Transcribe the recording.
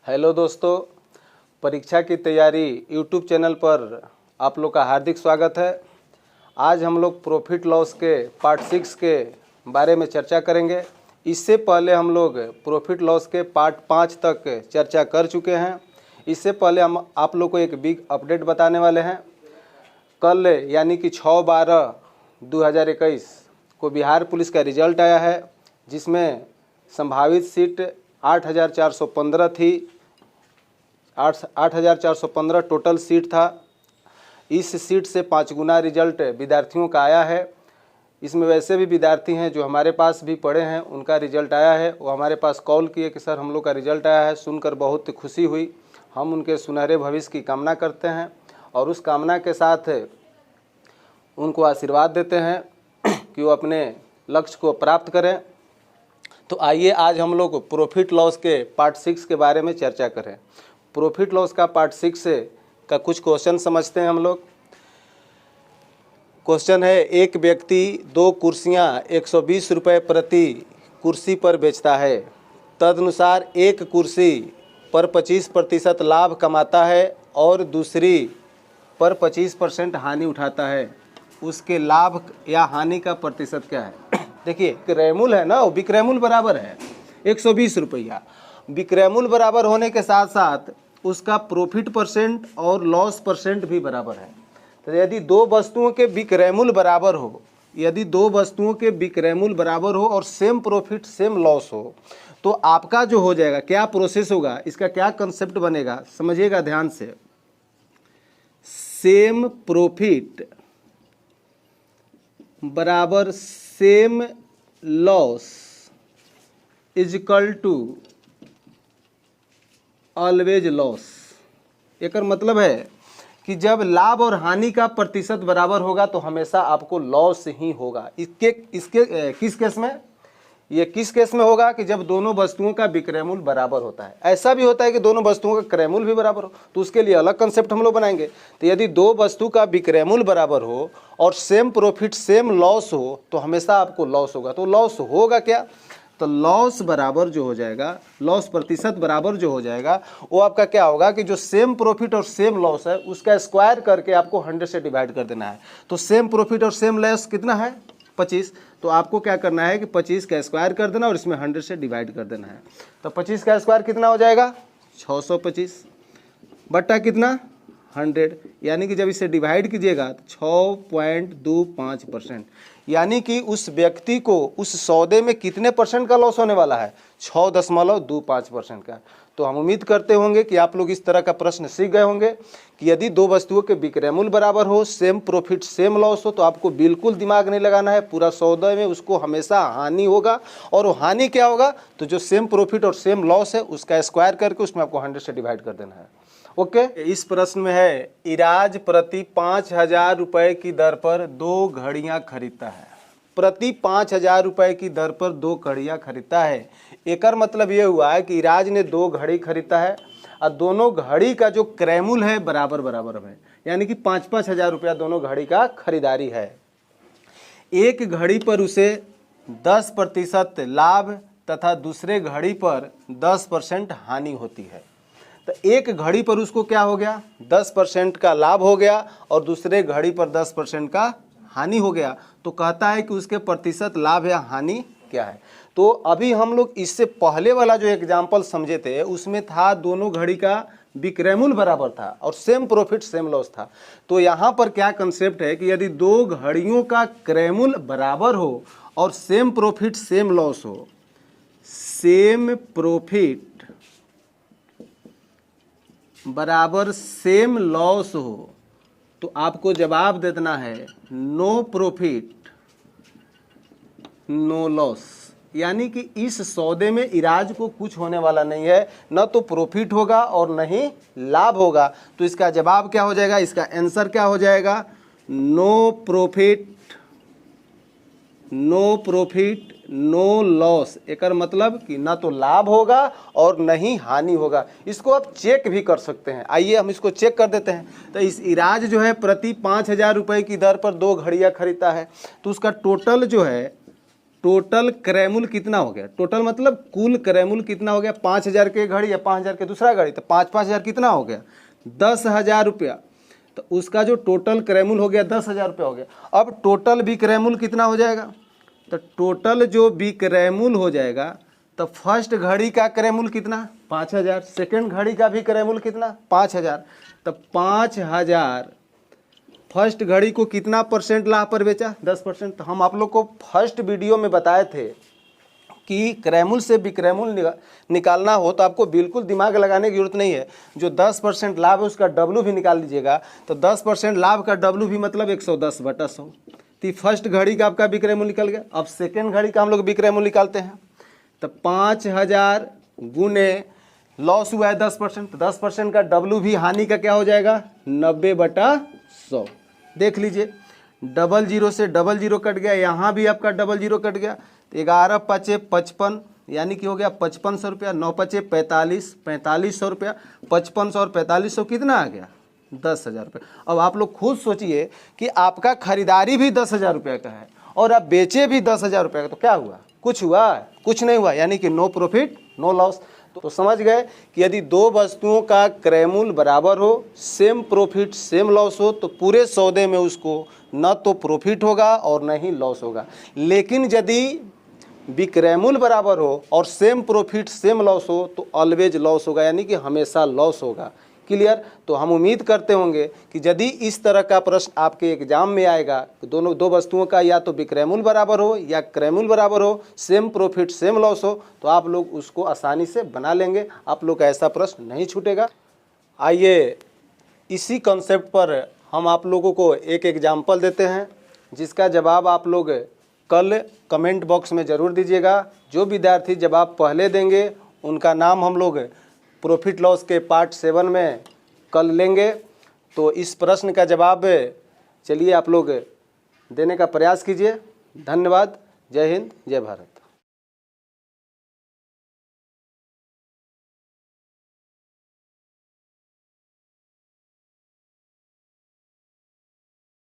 Hello दोस्तों, परीक्षा की तैयारी यूट्यूब चैनल पर आप लोग का हार्दिक स्वागत है। आज हम लोग प्रॉफिट लॉस के पार्ट 6 के बारे में चर्चा करेंगे। इससे पहले हम लोग प्रॉफिट लॉस के पार्ट 5 तक चर्चा कर चुके हैं। इससे पहले हम आप लोग को एक बिग अपडेट बताने वाले हैं। कल यानी कि 6/12/2021 को बिहार पुलिस का रिजल्ट आया है, जिसमें संभावित सीट 8,415 थी। 8,415 टोटल सीट था। इस सीट से 5 गुना रिजल्ट विद्यार्थियों का आया है। इसमें वैसे भी विद्यार्थी हैं जो हमारे पास भी पढ़े हैं, उनका रिजल्ट आया है। वो हमारे पास कॉल किए कि सर हम लोग का रिजल्ट आया है, सुनकर बहुत खुशी हुई। हम उनके सुनहरे भविष्य की कामना करते हैं और उस कामना के साथ उनको आशीर्वाद देते हैं कि वो अपने लक्ष्य को प्राप्त करें। तो आइए आज हम लोग प्रॉफिट लॉस के पार्ट 6 के बारे में चर्चा करें। प्रॉफिट लॉस का पार्ट 6 का कुछ क्वेश्चन समझते हैं हम लोग। क्वेश्चन है, एक व्यक्ति 2 कुर्सियां 120 रुपये प्रति कुर्सी पर बेचता है। तदनुसार एक कुर्सी पर 25% लाभ कमाता है और दूसरी पर 25% हानि उठाता है। उसके लाभ या हानि का प्रतिशत क्या है? देखिए, विक्रयमूल्य है ना, विक्रयमूल्य बराबर है 120 रुपया। विक्रयमूल्य बराबर होने के साथ साथ उसका प्रॉफिट परसेंट और लॉस परसेंट भी बराबर है। तो यदि दो वस्तुओं के विक्रयमूल्य बराबर हो, और सेम प्रॉफिट सेम लॉस हो, तो आपका जो हो जाएगा, क्या प्रोसेस होगा, इसका क्या कंसेप्ट बनेगा, समझिएगा ध्यान से। सेम प्रॉफिट बराबर same loss is equal to always loss. एक मतलब है कि जब लाभ और हानि का प्रतिशत बराबर होगा तो हमेशा आपको लॉस ही होगा। किस केस में? ये किस केस में होगा कि जब दोनों वस्तुओं का विक्रयमूल्य बराबर होता है। ऐसा भी होता है कि दोनों वस्तुओं का क्रयमूल्य भी बराबर हो, तो उसके लिए अलग कंसेप्ट हम लोग बनाएंगे। तो यदि दो वस्तु का विक्रयमूल्य बराबर हो और सेम प्रॉफिट सेम लॉस हो तो हमेशा आपको लॉस होगा। तो लॉस होगा क्या? तो लॉस बराबर जो हो जाएगा, लॉस प्रतिशत बराबर जो हो जाएगा, वो आपका क्या होगा कि जो सेम प्रॉफिट और सेम लॉस है उसका स्क्वायर करके आपको 100 से डिवाइड कर देना है। तो सेम प्रॉफिट और सेम लॉस कितना है? 25। तो आपको क्या करना है कि 25 का स्क्वायर कर देना और इसमें 100 से डिवाइड कर देना है। तो 25 का स्क्वायर कितना हो जाएगा? 625 बट्टा कितना? 100। यानी कि जब इसे डिवाइड कीजिएगा तो 6.25%, यानी कि उस व्यक्ति को उस सौदे में कितने परसेंट का लॉस होने वाला है? 6.25% का। तो हम उम्मीद करते होंगे कि आप लोग इस तरह का प्रश्न सीख गए होंगे कि यदि दो वस्तुओं के विक्रयमूल्य बराबर हो, सेम प्रॉफिट सेम लॉस हो, तो आपको बिल्कुल दिमाग नहीं लगाना है। पूरा सौदे में उसको हमेशा हानि होगा। और वो हानि क्या होगा? तो जो सेम प्रॉफिट और सेम लॉस है उसका स्क्वायर करके उसमें आपको 100 से डिवाइड कर देना है। ओके। इस प्रश्न में है, इराज प्रति 5,000 रुपये की दर पर 2 घड़ियां खरीदता है। प्रति 5,000 रुपये की दर पर 2 घड़ियां खरीदता है। एक मतलब ये हुआ है कि इराज ने 2 घड़ी खरीदता है और दोनों घड़ी का जो क्रयमूल्य है बराबर बराबर है, यानी कि 5-5 हज़ार रुपया दोनों घड़ी का खरीदारी है। एक घड़ी पर उसे 10% लाभ तथा दूसरे घड़ी पर 10% हानि होती है। तो एक घड़ी पर उसको क्या हो गया? 10% का लाभ हो गया और दूसरे घड़ी पर 10% का हानि हो गया। तो कहता है कि उसके प्रतिशत लाभ या हानि क्या है। तो अभी हम लोग इससे पहले वाला जो एग्जाम्पल समझे थे उसमें था दोनों घड़ी का विक्रयमूल्य बराबर था और सेम प्रॉफिट सेम लॉस था। तो यहाँ पर क्या कंसेप्ट है कि यदि दो घड़ियों का क्रयमूल्य बराबर हो और सेम प्रॉफिट सेम लॉस हो, सेम प्रॉफिट बराबर सेम लॉस हो, तो आपको जवाब दे देना है नो प्रॉफिट नो लॉस। यानी कि इस सौदे में इराज को कुछ होने वाला नहीं है, न तो प्रॉफिट होगा और न ही लाभ होगा। तो इसका जवाब क्या हो जाएगा? इसका आंसर क्या हो जाएगा? No profit no loss. एक मतलब कि ना तो लाभ होगा और न ही हानि होगा। इसको आप चेक भी कर सकते हैं। आइए हम इसको चेक कर देते हैं। तो इस इराज जो है प्रति 5,000 रुपये की दर पर 2 घड़ियां खरीदता है, तो उसका टोटल जो है टोटल क्रयमूल्य कितना हो गया, टोटल मतलब कुल क्रयमूल्य कितना हो गया, 5,000 के घड़ी या 5,000 के दूसरा घड़ी, तो 5,000 कितना हो गया, 10,000 रुपया। तो उसका जो टोटल क्रयमूल्य हो गया 10,000 रुपया हो गया। अब टोटल विक्रयमूल्य कितना हो जाएगा, तो टोटल जो विक्रयमूल्य हो जाएगा, तो फर्स्ट घड़ी का क्रयमूल्य कितना 5,000, सेकेंड घड़ी का भी क्रयमूल्य कितना 5,000, तो 5,000 फर्स्ट घड़ी को कितना परसेंट लाभ पर बेचा 10%। तो हम आप लोग को फर्स्ट वीडियो में बताए थे कि क्रयमूल्य से विक्रयमूल्य निकालना हो तो आपको बिल्कुल दिमाग लगाने की जरूरत नहीं है, जो 10% लाभ है उसका डब्लू भी निकाल लीजिएगा। तो 10% लाभ का डब्लू भी मतलब 110/100। तो फर्स्ट घड़ी का आपका विक्रयमूल्य निकल गया। अब सेकेंड घड़ी का हम लोग विक्रयमूल्य निकालते हैं, तो 5,000 गुने लॉस हुआ है 10%, तो 10% का डब्लू भी हानि का क्या हो जाएगा 90/100। देख लीजिए, 00 से 00 कट गया, यहाँ भी आपका 00 कट गया, तो 11 पचे 55 यानी कि हो गया 5500 रुपया, 9 पचे 45, 4500 रुपया, 5500 और 4500 कितना आ गया 10,000 रुपये। अब आप लोग खुद सोचिए कि आपका खरीदारी भी 10,000 रुपये का है और आप बेचे भी 10,000 रुपये का, तो क्या हुआ, कुछ हुआ, कुछ नहीं हुआ, यानी कि नो प्रॉफिट नो लॉस। तो समझ गए कि यदि दो वस्तुओं का क्रयमूल्य बराबर हो, सेम प्रॉफिट सेम लॉस हो, तो पूरे सौदे में उसको न तो प्रॉफिट होगा और न ही लॉस होगा। लेकिन यदि विक्रयमूल्य बराबर हो और सेम प्रॉफिट सेम लॉस हो तो ऑलवेज लॉस होगा, यानी कि हमेशा लॉस होगा। क्लियर। तो हम उम्मीद करते होंगे कि यदि इस तरह का प्रश्न आपके एग्जाम में आएगा, दोनों दो वस्तुओं का या तो विक्रयमूल्य बराबर हो या क्रयमूल्य बराबर हो, सेम प्रॉफिट सेम लॉस हो, तो आप लोग उसको आसानी से बना लेंगे, आप लोग का ऐसा प्रश्न नहीं छूटेगा। आइए इसी कॉन्सेप्ट पर हम आप लोगों को एक एग्जाम्पल देते हैं, जिसका जवाब आप लोग कल कमेंट बॉक्स में ज़रूर दीजिएगा। जो विद्यार्थी जवाब पहले देंगे उनका नाम हम लोग प्रॉफिट लॉस के पार्ट 7 में कल लेंगे। तो इस प्रश्न का जवाब चलिए आप लोग देने का प्रयास कीजिए। धन्यवाद। जय हिंद, जय भारत।